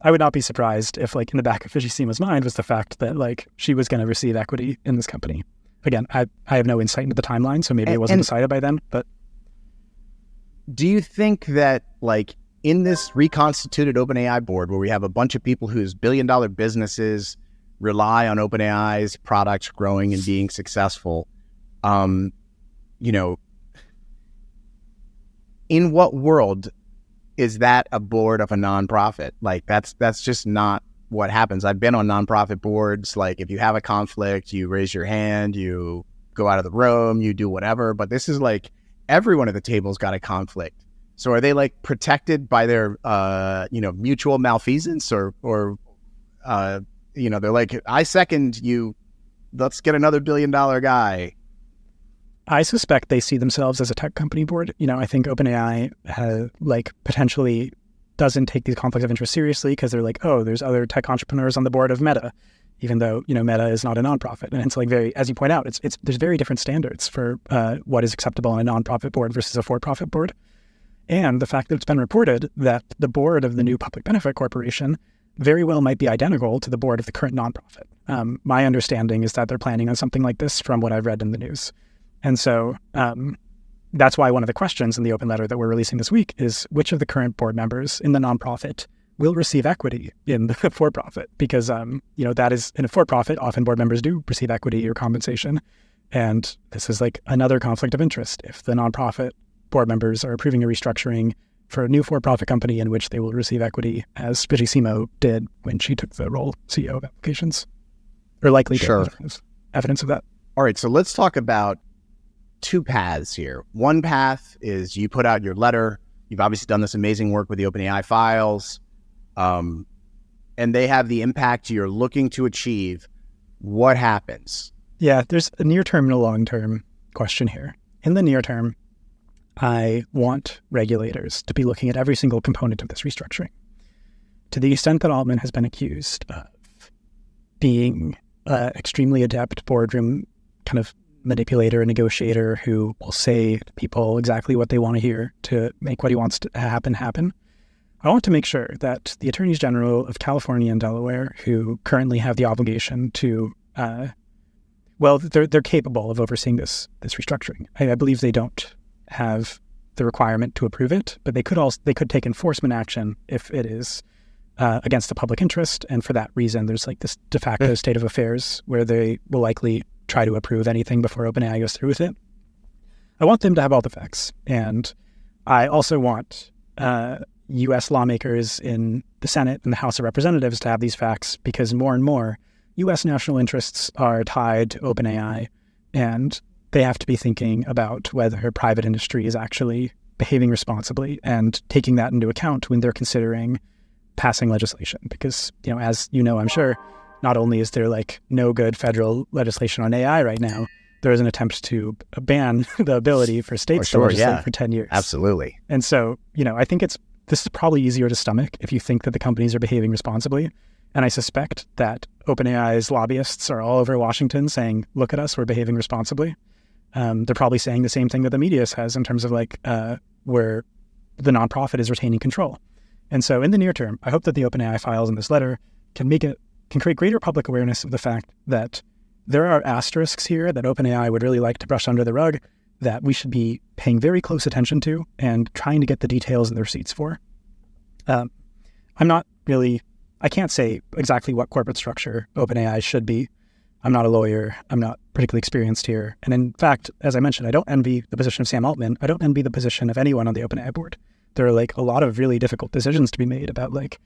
I would not be surprised if in the back of Fidji Zima's mind was the fact that she was going to receive equity in this company. Again, I have no insight into the timeline, so maybe it wasn't decided by then, but... Do you think that, in this reconstituted OpenAI board where we have a bunch of people whose billion-dollar businesses rely on OpenAI's products growing and being successful, in what world is that a board of a nonprofit? That's just not what happens. I've been on nonprofit boards. If you have a conflict, you raise your hand, you go out of the room, you do whatever. But this is everyone at the table's got a conflict. So are they protected by their mutual malfeasance or they're I second you, let's get another $1 billion guy. I suspect they see themselves as a tech company board. I think OpenAI potentially doesn't take these conflicts of interest seriously because they're there's other tech entrepreneurs on the board of Meta, even though Meta is not a nonprofit. And it's very, as you point out, there's very different standards for what is acceptable on a nonprofit board versus a for-profit board. And the fact that it's been reported that the board of the new public benefit corporation very well might be identical to the board of the current nonprofit. My understanding is that they're planning on something like this from what I've read in the news. And so that's why one of the questions in the open letter that we're releasing this week is which of the current board members in the nonprofit will receive equity in the for-profit? Because, that is in a for-profit, often board members do receive equity or compensation. And this is another conflict of interest. If the nonprofit board members are approving a restructuring for a new for-profit company in which they will receive equity, as Fidji Zemo did when she took the role CEO of applications, or likely sure. Evidence of that. All right, so let's talk about 2 paths here. One path is you put out your letter. You've obviously done this amazing work with the OpenAI files, and they have the impact you're looking to achieve. What happens? Yeah, there's a near-term and a long-term question here. In the near term, I want regulators to be looking at every single component of this restructuring. To the extent that Altman has been accused of being an extremely adept boardroom kind of manipulator, negotiator who will say to people exactly what they want to hear to make what he wants to happen. I want to make sure that the attorneys general of California and Delaware, who currently have the obligation to, they're capable of overseeing this restructuring. I believe they don't have the requirement to approve it, but they could take enforcement action if it is against the public interest. And for that reason, there's like this de facto state of affairs where they will likely try to approve anything before OpenAI goes through with it. I want them to have all the facts. And I also want U.S. lawmakers in the Senate and the House of Representatives to have these facts, because more and more U.S. national interests are tied to OpenAI, and they have to be thinking about whether private industry is actually behaving responsibly and taking that into account when they're considering passing legislation. Because, as you know, I'm sure, not only is there like no good federal legislation on AI right now, there is an attempt to ban the ability for states to legislate for 10 years. Absolutely. And so, I think this is probably easier to stomach if you think that the companies are behaving responsibly. And I suspect that OpenAI's lobbyists are all over Washington saying, look at us, we're behaving responsibly. They're probably saying the same thing that the media says in terms of like where the nonprofit is retaining control. And so in the near term, I hope that the OpenAI files in this letter can create greater public awareness of the fact that there are asterisks here that OpenAI would really like to brush under the rug that we should be paying very close attention to and trying to get the details and the receipts for. I can't say exactly what corporate structure OpenAI should be. I'm not a lawyer. I'm not particularly experienced here. And in fact, as I mentioned, I don't envy the position of Sam Altman. I don't envy the position of anyone on the OpenAI board. There are like a lot of really difficult decisions to be made about like,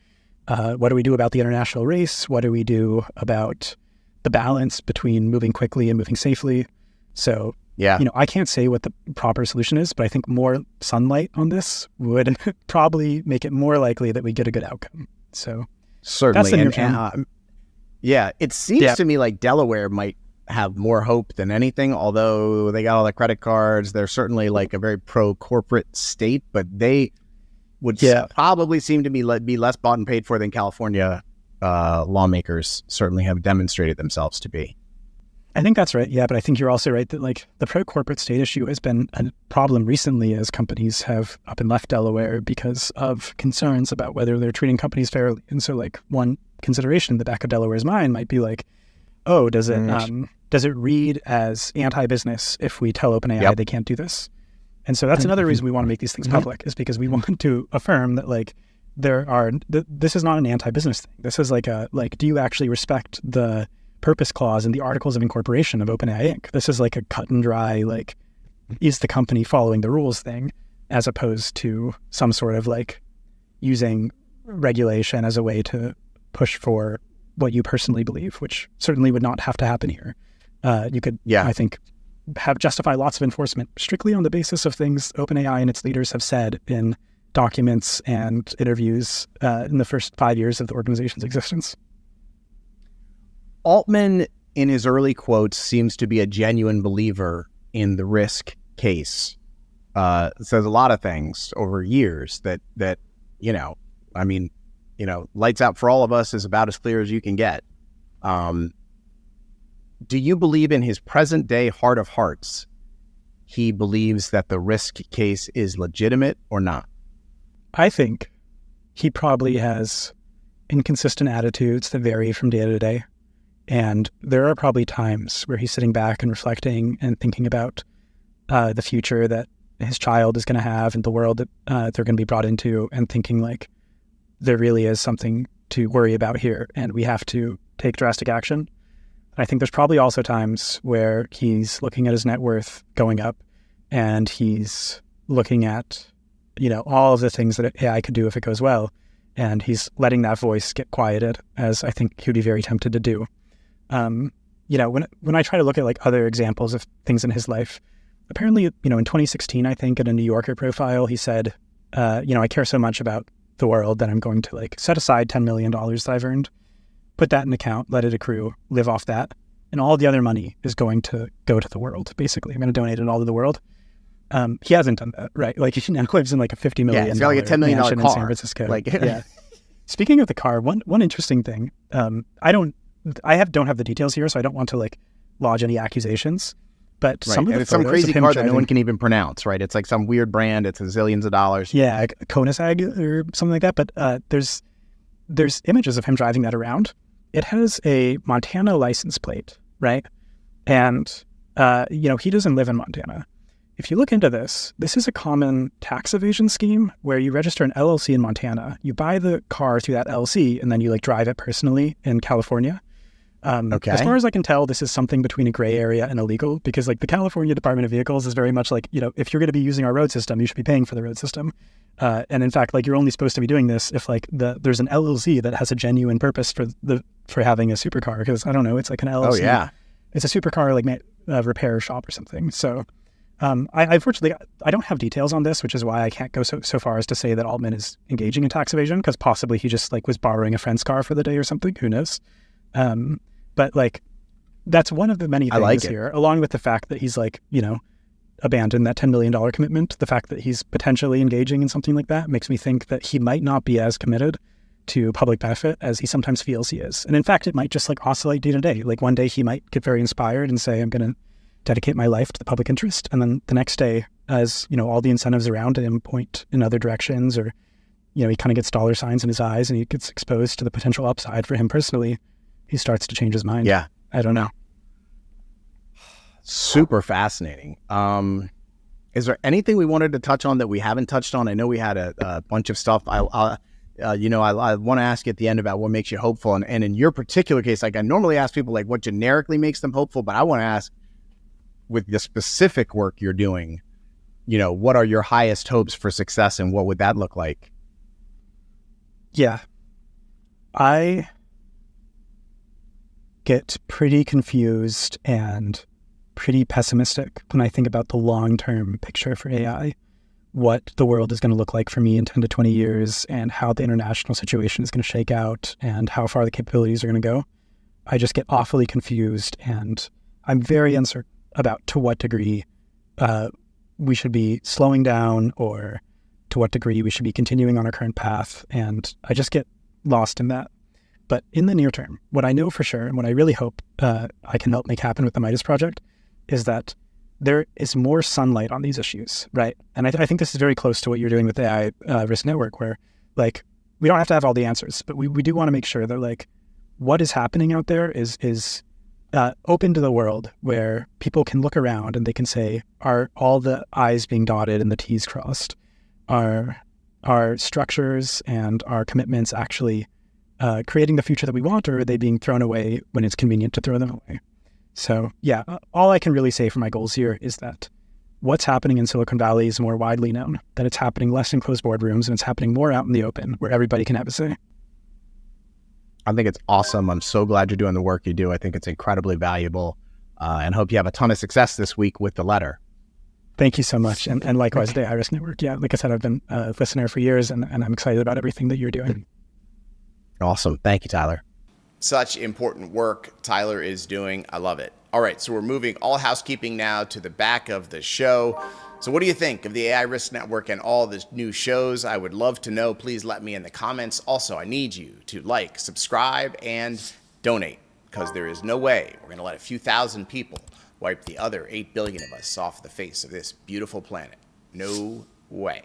what do we do about the international race? What do we do about the balance between moving quickly and moving safely? So, I can't say what the proper solution is, but I think more sunlight on this would probably make it more likely that we get a good outcome. So certainly. That's the near term. It seems to me like Delaware might have more hope than anything, although they got all the credit cards. They're certainly like a very pro-corporate state, but they would probably seem to be less bought and paid for than California lawmakers certainly have demonstrated themselves to be. I think that's right. Yeah, but I think you're also right that like the pro-corporate state issue has been a problem recently as companies have up and left Delaware because of concerns about whether they're treating companies fairly. And so like one consideration in the back of Delaware's mind might be like, oh, does it read as anti-business if we tell OpenAI they can't do this? And so that's another reason we want to make these things public, is because we want to affirm that like this is not an anti-business thing. This is like do you actually respect the purpose clause in the articles of incorporation of OpenAI Inc.? This is like a cut and dry, like, is the company following the rules thing, as opposed to some sort of like using regulation as a way to push for what you personally believe, which certainly would not have to happen here. You could, I think, justify lots of enforcement strictly on the basis of things OpenAI and its leaders have said in documents and interviews in the first 5 years of the organization's existence. Altman, in his early quotes, seems to be a genuine believer in the risk case. Says a lot of things over years that lights out for all of us is about as clear as you can get. Do you believe in his present day heart of hearts, he believes that the risk case is legitimate or not? I think he probably has inconsistent attitudes that vary from day to day. And there are probably times where he's sitting back and reflecting and thinking about the future that his child is going to have and the world that they're going to be brought into, and thinking like there really is something to worry about here and we have to take drastic action. And I think there's probably also times where he's looking at his net worth going up and he's looking at, all of the things that AI could do if it goes well. And he's letting that voice get quieted, as I think he would be very tempted to do. When I try to look at like other examples of things in his life, apparently, in 2016, I think in a New Yorker profile, he said, I care so much about the world that I'm going to like set aside $10 million that I've earned, put that in account, let it accrue, live off that. And all the other money is going to go to the world. Basically, I'm going to donate it all to the world. He hasn't done that, right? Like he now lives in like a $50 million he's got like a $10 million car in San Francisco. Speaking of the car, one interesting thing, I don't have the details here, so I don't want to like lodge any accusations. But Right. some of And the it's some photos crazy of him car that no driving- one can even pronounce, right? It's like some weird brand. It's zillions of dollars. Yeah, Koenigsegg or something like that. But there's images of him driving that around. It has a Montana license plate, right? And he doesn't live in Montana. If you look into this, this is a common tax evasion scheme where you register an LLC in Montana, you buy the car through that LLC, and then you like drive it personally in California. Okay. As far as I can tell, this is something between a gray area and illegal, because like the California Department of Vehicles is very much like, if you're going to be using our road system, you should be paying for the road system. And in fact, like you're only supposed to be doing this if like there's an LLC that has a genuine purpose for having a supercar, because I don't know, it's like an LLC. Oh, yeah. It's a supercar like repair shop or something. So unfortunately, I don't have details on this, which is why I can't go so far as to say that Altman is engaging in tax evasion, because possibly he just like was borrowing a friend's car for the day or something. Who knows? But like, that's one of the many things here, along with the fact that he's like, abandoned that $10 million commitment. The fact that he's potentially engaging in something like that makes me think that he might not be as committed to public benefit as he sometimes feels he is. And in fact, it might just like oscillate day to day. Like one day he might get very inspired and say, I'm going to dedicate my life to the public interest. And then the next day, as all the incentives around him point in other directions, or, he kind of gets dollar signs in his eyes and he gets exposed to the potential upside for him personally, he starts to change his mind. Yeah. I don't know. Super fascinating. Is there anything we wanted to touch on that we haven't touched on? I know we had a bunch of stuff. I want to ask you at the end about what makes you hopeful. And in your particular case, like I normally ask people like what generically makes them hopeful, but I want to ask, with the specific work you're doing, what are your highest hopes for success and what would that look like? Yeah. I get pretty confused and pretty pessimistic when I think about the long-term picture for AI, what the world is going to look like for me in 10 to 20 years, and how the international situation is going to shake out, and how far the capabilities are going to go. I just get awfully confused, and I'm very uncertain about to what degree we should be slowing down, or to what degree we should be continuing on our current path. And I just get lost in that. But in the near term, what I know for sure, and what I really hope I can help make happen with the Midas Project, is that there is more sunlight on these issues, right? And I think this is very close to what you're doing with AI Risk Network, where like we don't have to have all the answers, but we do want to make sure that like what is happening out there is open to the world, where people can look around and they can say, are all the I's being dotted and the T's crossed? Are our structures and our commitments actually creating the future that we want, or are they being thrown away when it's convenient to throw them away? So yeah, all I can really say for my goals here is that what's happening in Silicon Valley is more widely known, that it's happening less in closed boardrooms and it's happening more out in the open where everybody can have a say. I think it's awesome. I'm so glad you're doing the work you do. I think it's incredibly valuable, and hope you have a ton of success this week with the letter. Thank you so much. And likewise, the AI Risk Network. Yeah, like I said, I've been a listener for years, and I'm excited about everything that you're doing. Awesome. Thank you, Tyler. Such important work Tyler is doing. I love it. All right, so we're moving all housekeeping now to the back of the show. So what do you think of the AI Risk Network and all the new shows? I would love to know. Please let me in the comments. Also, I need you to like, subscribe, and donate, because there is no way we're going to let a few thousand people wipe the other 8 billion of us off the face of this beautiful planet. No way.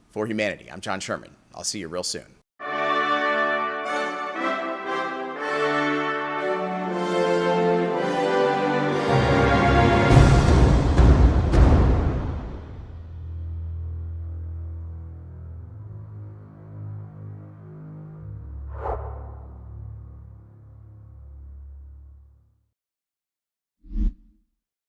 For Humanity, I'm John Sherman. I'll see you real soon.